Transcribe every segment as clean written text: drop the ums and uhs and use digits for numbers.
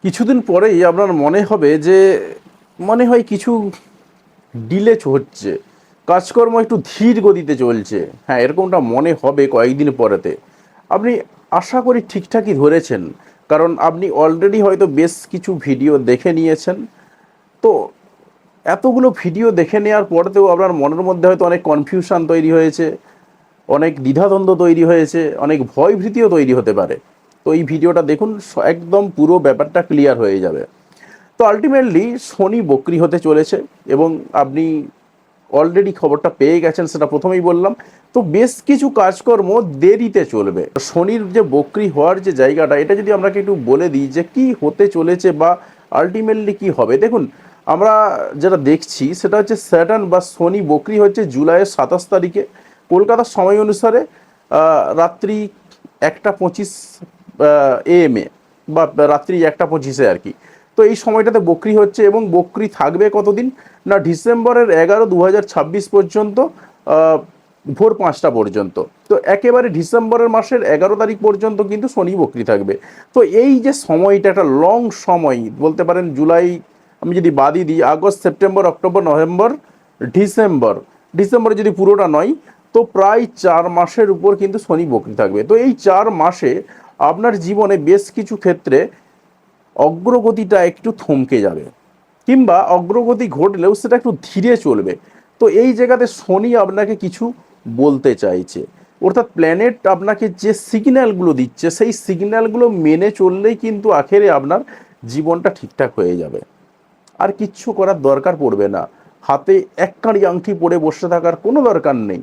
কিছুদিন পরেই আপনার মনে হবে যে মনে হয় কিছু ডিলে হচ্ছে, কাজকর্ম একটু ধীর গতিতে চলছে। হ্যাঁ, এরকমটা মনে হবে কয়েকদিন পরেতে। আপনি আশা করি ঠিকঠাকই ধরেছেন, কারণ আপনি অলরেডি হয়তো বেশ কিছু ভিডিও দেখে নিয়েছেন। তো এতগুলো ভিডিও দেখে নেওয়ার পরেতেও আপনার মনের মধ্যে হয়তো অনেক কনফিউশন তৈরি হয়েছে, অনেক দ্বিধাদ্বন্দ্ব তৈরি হয়েছে, অনেক ভয় ভীতিও তৈরি হতে পারে। তো এই ভিডিওটা দেখুন, একদম পুরো ব্যাপারটা ক্লিয়ার হয়ে যাবে। তো আলটিমেটলি শনি বক্রি হতে চলেছে, এবং আপনি অলরেডি খবরটা পেয়ে গেছেন, সেটা প্রথমেই বললাম। তো বেশ কিছু কাজকর্ম দেরিতে চলবে। শনির যে বক্রি হওয়ার যে জায়গাটা, এটা যদি আপনাকে একটু বলে দিই যে কি হতে চলেছে বা আলটিমেটলি কি হবে। দেখুন, আমরা যেটা দেখছি সেটা হচ্ছে স্যাটার্ন বা শনি বক্রি হচ্ছে জুলাইয়ের 27 তারিখে কলকাতার সময় অনুসারে রাত্রি 1টা 25 AM-এ, বা রাত্রি 1টা 25-এ আর কি। তো এই সময়টাতে বকরি হচ্ছে, এবং বকরি থাকবে কতদিন না, ডিসেম্বরের 11 2026 পর্যন্ত, ভোর 5টা পর্যন্ত। তো একেবারে ডিসেম্বরের মাসের 11 তারিখ পর্যন্ত কিন্তু শনি বকরি থাকবে। তো এই যে সময়টা একটা লং সময় বলতে পারেন, জুলাই আমি যদি বাদই দিই, August September October November December, ডিসেম্বরে যদি পুরোটা নয়, তো প্রায় 4 মাসের উপর কিন্তু শনি বকরি থাকবে। তো এই 4 মাসে আপনার জীবনে বেশ কিছু ক্ষেত্রে অগ্রগতিটা একটু থমকে যাবে, কিংবা অগ্রগতি ঘটলেও সেটা একটু ধীরে চলবে। তো এই জায়গাতে শনি আপনাকে কিছু বলতে চাইছে, অর্থাৎ প্ল্যানেট আপনাকে যে সিগন্যালগুলো দিচ্ছে সেই সিগন্যালগুলো মেনে চললেই কিন্তু আখেরে আপনার জীবনটা ঠিকঠাক হয়ে যাবে। আর কিচ্ছু করার দরকার পড়বে না, হাতে এককাঁড়ি আংটি পরে বসে থাকার কোনো দরকার নেই।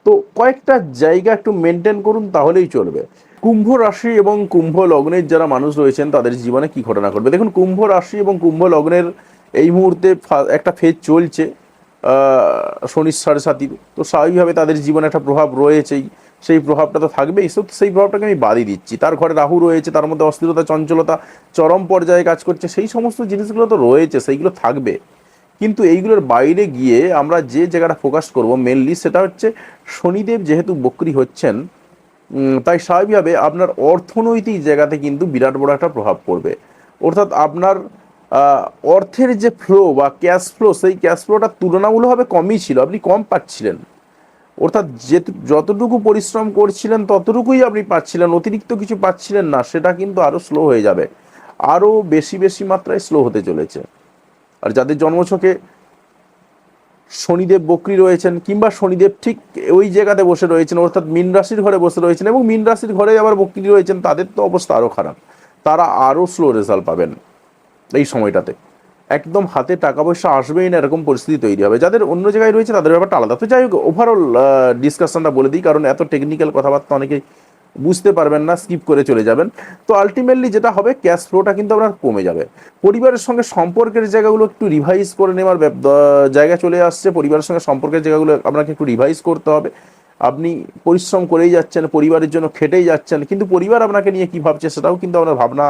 তো কয়েকটা জায়গা একটু মেনটেন করুন, তাহলেই চলবে। কুম্ভ রাশি এবং কুম্ভ লগ্নের যারা মানুষ রয়েছেন তাদের জীবনে কি ঘটনা ঘটবে, দেখুন কুম্ভ রাশি এবং কুম্ভ লগ্নের এই মুহূর্তে একটা ফেজ চলছে শনির 7.5। তো স্বাভাবিকভাবে তাদের জীবনে একটা প্রভাব রয়েছেই, সেই প্রভাবটা তো থাকবেই। সেই প্রভাবটাকে আমি বাদই দিচ্ছি। তার ঘরে রাহু রয়েছে, তার মধ্যে অস্থিরতা চঞ্চলতা চরম পর্যায়ে কাজ করছে, সেই সমস্ত জিনিসগুলো তো রয়েছে, সেইগুলো থাকবে। কিন্তু এইগুলোর বাইরে গিয়ে আমরা যে জায়গাটা ফোকাস করব মেনলি, সেটা হচ্ছে শনিদেব যেহেতু বক্রি হচ্ছেন, তাই স্বাভাবিকভাবে আপনার অর্থনৈতিক জায়গাতে কিন্তু বিরাট বড় একটা প্রভাব পড়বে। অর্থাৎ আপনার আহ, অর্থের যে ফ্লো বা ক্যাশ ফ্লো, সেই ক্যাশ ফ্লোটা তুলনামূলকভাবে কমই ছিল, আপনি কম পাচ্ছিলেন। অর্থাৎ যে যতটুকু পরিশ্রম করছিলেন ততটুকুই আপনি পাচ্ছিলেন, অতিরিক্ত কিছু পাচ্ছিলেন না, সেটা কিন্তু আরও স্লো হয়ে যাবে, আরও বেশি বেশি মাত্রায় স্লো হতে চলেছে। আর যাদের জন্মছকে শনিদেব বক্রী রয়েছেন, কিংবা শনিদেব ঠিক ওই জায়গাতে বসে রয়েছেন, অর্থাৎ মীন রাশির ঘরে বসে রয়েছেন, এবং মীন রাশির ঘরে আবার বক্রী রয়েছেন, তাদের তো অবস্থা আরও খারাপ। তারা আরও স্লো রেজাল্ট পাবেন এই সময়টাতে। একদম হাতে টাকা পয়সা আসবেই না, এরকম পরিস্থিতি তৈরি হবে। যাদের অন্য জায়গায় রয়েছে তাদের ব্যাপারটা আলাদা। তো যাই হোক, ওভারঅল ডিসকাশনটা বলে দিই, কারণ এত টেকনিক্যাল কথাবার্তা অনেকে বুঝতে পারবেন না, স্কিপ করে চলে যাবেন। তো আলটিমেটলি যেটা হবে, ক্যাশ ফ্লোটা কিন্তু আপনার কমে যাবে। পরিবারের সঙ্গে সম্পর্কের জায়গাগুলো একটু রিভাইজ করে নেওয়ার জায়গা চলে আসছে। পরিবারের সঙ্গে সম্পর্কের জায়গাগুলো আপনাকে একটু রিভাইজ করতে হবে। আপনি পরিশ্রম করেই যাচ্ছেন, পরিবারের জন্য খেটেই যাচ্ছেন, কিন্তু পরিবার আপনাকে নিয়ে কী ভাবছে সেটাও কিন্তু আপনার ভাবনা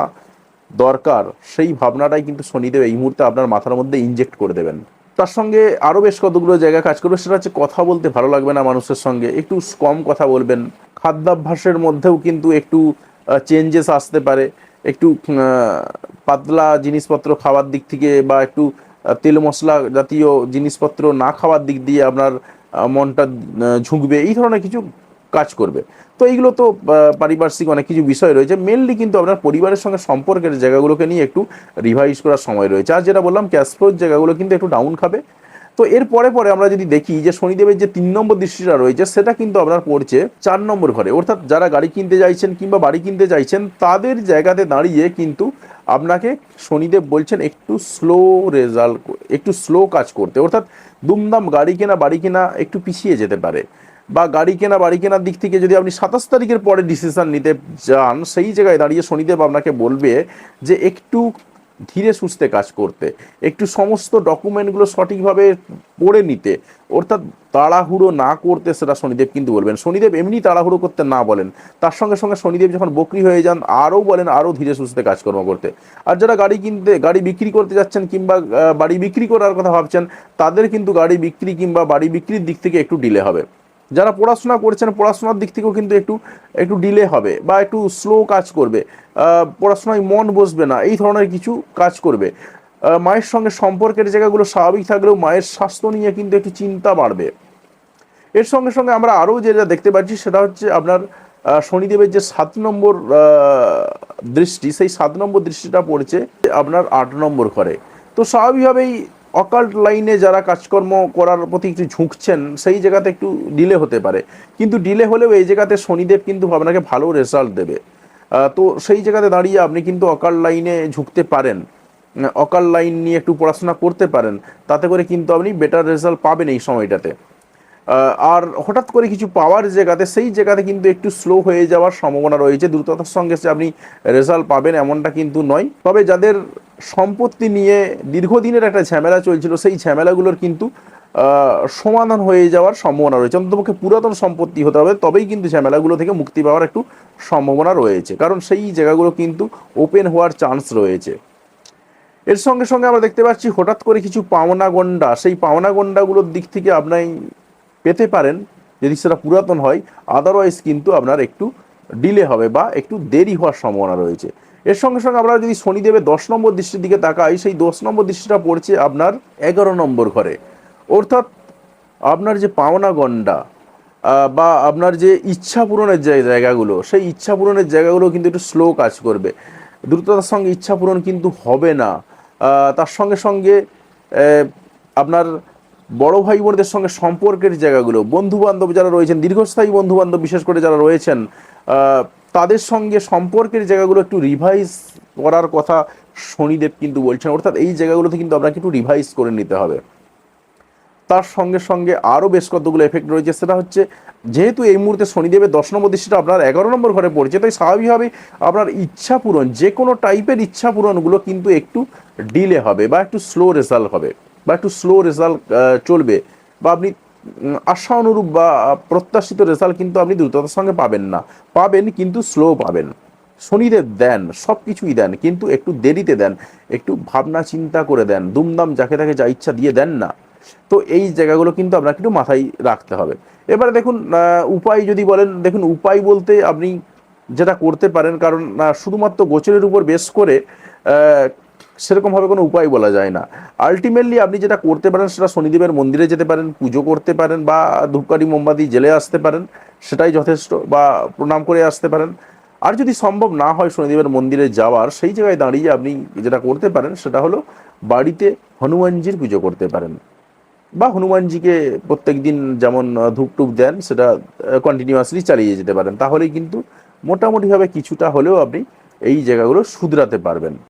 দরকার। সেই ভাবনাটাই কিন্তু শনিদেব এই মুহূর্তে আপনার মাথার মধ্যে ইনজেক্ট করে দেবেন। তার সঙ্গে আরও বেশ কতগুলো জায়গা কাজ করবে, সেটা হচ্ছে কথা বলতে ভালো লাগবে না মানুষের সঙ্গে, একটু কম কথা বলবেন। খাদ্যাভ্যাসের মধ্যেও কিন্তু একটু চেঞ্জেস আসতে পারে। একটু পাতলা জিনিসপত্র খাওয়ার দিক থেকে, বা একটু তেল মশলা জাতীয় জিনিসপত্র না খাওয়ার দিক দিয়ে আপনার মনটা ঝুঁকবে, এই ধরনের কিছু কাজ করবে। তো এইগুলো তো পারিপার্শ্বিক অনেক কিছু বিষয় রয়েছে, মেনলি কিন্তু আপনার পরিবারের সঙ্গে সম্পর্কের জায়গাগুলোকে নিয়ে একটু রিভাইজ করার সময় রয়েছে। আর যেটা বললাম, ক্যাশ ফ্লোর জায়গাগুলো কিন্তু একটু ডাউন খাবে। তো এর পরে পরে আমরা যদি দেখি যে শনিদেবের যে 3 নম্বর দৃষ্টিটা রয়েছে, সেটা কিন্তু আপনার পড়ছে 4 নম্বর ঘরে। অর্থাৎ যারা গাড়ি কিনতে চাইছেন কিংবা বাড়ি কিনতে চাইছেন, তাদের জায়গাতে দাঁড়িয়ে কিন্তু আপনাকে শনিদেব বলছেন একটু স্লো রেজাল্ট, একটু স্লো কাজ করতে। অর্থাৎ দুমদাম গাড়ি কেনা বাড়ি কেনা একটু পিছিয়ে যেতে পারে, বা গাড়ি কেনা বাড়ি কেনার দিক থেকে যদি আপনি 27 তারিখের পরে ডিসিশন নিতে যান, সেই জায়গায় দাঁড়িয়ে শনিদেব আপনাকে বলবে যে একটু ধীরে সুস্থে কাজ করতে, একটু সমস্ত ডকুমেন্টগুলো সঠিকভাবে পড়ে নিতে, অর্থাৎ তাড়াহুড়ো না করতে, সেটা শনিদেব কিন্তু বলবেন। শনিদেব এমনি তাড়াহুড়ো করতে না বলেন, তার সঙ্গে সঙ্গে শনিদেব যখন বকরি হয়ে যান আরও বলেন আরও ধীরে সুস্থে কাজকর্ম করতে। আর যারা গাড়ি বিক্রি করতে যাচ্ছেন, কিংবা বাড়ি বিক্রি করার কথা ভাবছেন, তাদের কিন্তু গাড়ি বিক্রি কিংবা বাড়ি বিক্রির দিক থেকে একটু ডিলে হবে। যারা পড়াশোনা করছেন পড়াশোনার দিক থেকেও কিন্তু একটু একটু ডিলে হবে বা একটু স্লো কাজ করবে, পড়াশোনায় মন বসবে না, এই ধরনের কিছু কাজ করবে। মায়ের সঙ্গে সম্পর্কের জায়গাগুলো স্বাভাবিক থাকলেও মায়ের স্বাস্থ্য নিয়ে কিন্তু একটু চিন্তা বাড়বে। এর সঙ্গে সঙ্গে আমরা আরও যেটা দেখতে পাচ্ছি সেটা হচ্ছে আপনার শনিদেবের যে 7 নম্বর দৃষ্টি, সেই 7 নম্বর দৃষ্টিটা পড়ছে আপনার 8 নম্বর ঘরে। তো স্বাভাবিকভাবেই অকাল্ট লাইনে যারা কাজকর্ম করার প্রতি একটু ঝুঁকছেন সেই জায়গাতে একটু ডিলে হতে পারে, কিন্তু ডিলে হলেও এই জায়গাতে শনিদেব কিন্তু আপনাকে ভালো রেজাল্ট দেবে। তো সেই জায়গাতে দাঁড়িয়ে আপনি কিন্তু অকাল লাইনে ঝুঁকতে পারেন, অকাল লাইন নিয়ে একটু পড়াশোনা করতে পারেন, তাতে করে কিন্তু আপনি বেটার রেজাল্ট পাবেন এই সময়টাতে। আর হঠাৎ করে কিছু পাওয়ার জায়গাতে সেই জায়গাতে কিন্তু একটু স্লো হয়ে যাওয়ার সম্ভাবনা রয়েছে। দ্রুততার সঙ্গে যে আপনি রেজাল্ট পাবেন এমনটা কিন্তু নয়। তবে যাদের সম্পত্তি নিয়ে দীর্ঘদিনের একটা ঝামেলা চলছিল সেই ঝামেলাগুলোর কিন্তু সমাধান হয়ে যাওয়ার সম্ভাবনা রয়েছে। অন্ততপক্ষে পুরাতন সম্পত্তি হতে হবে, তবেই কিন্তু ঝামেলাগুলো থেকে মুক্তি পাওয়ার একটু সম্ভাবনা রয়েছে, কারণ সেই জায়গাগুলো কিন্তু ওপেন হওয়ার চান্স রয়েছে। এর সঙ্গে সঙ্গে আমরা দেখতে পাচ্ছি হঠাৎ করে কিছু পাওনা গন্ডা, সেই পাওনা গন্ডাগুলোর দিক থেকে আপনি পেতে পারেন যদি সেটা পুরাতন হয়। আদারওয়াইজ কিন্তু আপনার একটু ডিলে হবে বা একটু দেরি হওয়ার সম্ভাবনা রয়েছে। এর সঙ্গে সঙ্গে আমরা যদি শনিদেবের 10 নম্বর দৃষ্টির দিকে তাকাই, সেই 10 নম্বর দৃষ্টিটা পড়ছে আপনার 11 নম্বর ঘরে। অর্থাৎ আপনার যে পাওনা গন্ডা বা আপনার যে ইচ্ছা পূরণের যে জায়গাগুলো, সেই ইচ্ছা পূরণের জায়গাগুলো কিন্তু একটু স্লো কাজ করবে। দ্রুততার সঙ্গে ইচ্ছা পূরণ কিন্তু হবে না। তার সঙ্গে সঙ্গে আপনার বড় ভাই বোনদের সঙ্গে সম্পর্কের জায়গাগুলো, বন্ধু বান্ধব যারা রয়েছেন, দীর্ঘস্থায়ী বন্ধু বান্ধব বিশেষ করে যারা রয়েছেন, তাদের সঙ্গে সম্পর্কের জায়গাগুলো একটু রিভাইজ করার কথা শনিদেব কিন্তু বলছেন। অর্থাৎ এই জায়গাগুলোতে কিন্তু আপনাকে একটু রিভাইজ করে নিতে হবে। তার সঙ্গে সঙ্গে আরও বেশ কতগুলো এফেক্ট রয়েছে, সেটা হচ্ছে যেহেতু এই মুহূর্তে শনিদেবের 10 নম্বর দৃষ্টিটা আপনার 11 নম্বর ঘরে পড়ছে, তাই স্বাভাবিকভাবেই আপনার ইচ্ছা পূরণ, যে কোনো টাইপের ইচ্ছা পূরণগুলো কিন্তু একটু ডিলে হবে বা একটু স্লো রেজাল্ট হবে বা একটু স্লো রেজাল্ট চলবে, বা আপনি আশা অনুরূপ বা প্রত্যাশিত রেজাল্ট কিন্তু আপনি দ্রুততার সঙ্গে পাবেন না, পাবেন কিন্তু স্লো পাবেন। শনিদেব দেন, সব কিছুই দেন, কিন্তু একটু দেরিতে দেন, একটু ভাবনা চিন্তা করে দেন, দুমদাম যাকে তাকে যা ইচ্ছা দিয়ে দেন না। তো এই জায়গাগুলো কিন্তু আপনাকে একটু মাথায় রাখতে হবে। এবারে দেখুন উপায় যদি বলেন, দেখুন উপায় বলতে আপনি যেটা করতে পারেন, কারণ শুধুমাত্র গোচরের উপর বেস করে সেরকমভাবে কোনো উপায় বলা যায় না। আলটিমেটলি আপনি যেটা করতে পারেন সেটা শনিদেবের মন্দিরে যেতে পারেন, পুজো করতে পারেন, বা ধূপকাঠি মোমবাতি জেলে আসতে পারেন, সেটাই যথেষ্ট, বা প্রণাম করে আসতে পারেন। আর যদি সম্ভব না হয় শনিদেবের মন্দিরে যাওয়ার, সেই জায়গায় দাঁড়িয়ে আপনি যেটা করতে পারেন সেটা হলো বাড়িতে হনুমানজির পুজো করতে পারেন, বা হনুমানজিকে প্রত্যেক দিন যেমন ধূপ টুপ দেন সেটা কন্টিনিউয়াসলি চালিয়ে যেতে পারেন। তাহলেই কিন্তু মোটামুটিভাবে কিছুটা হলেও আপনি এই জায়গাগুলো শুধরাতে পারবেন।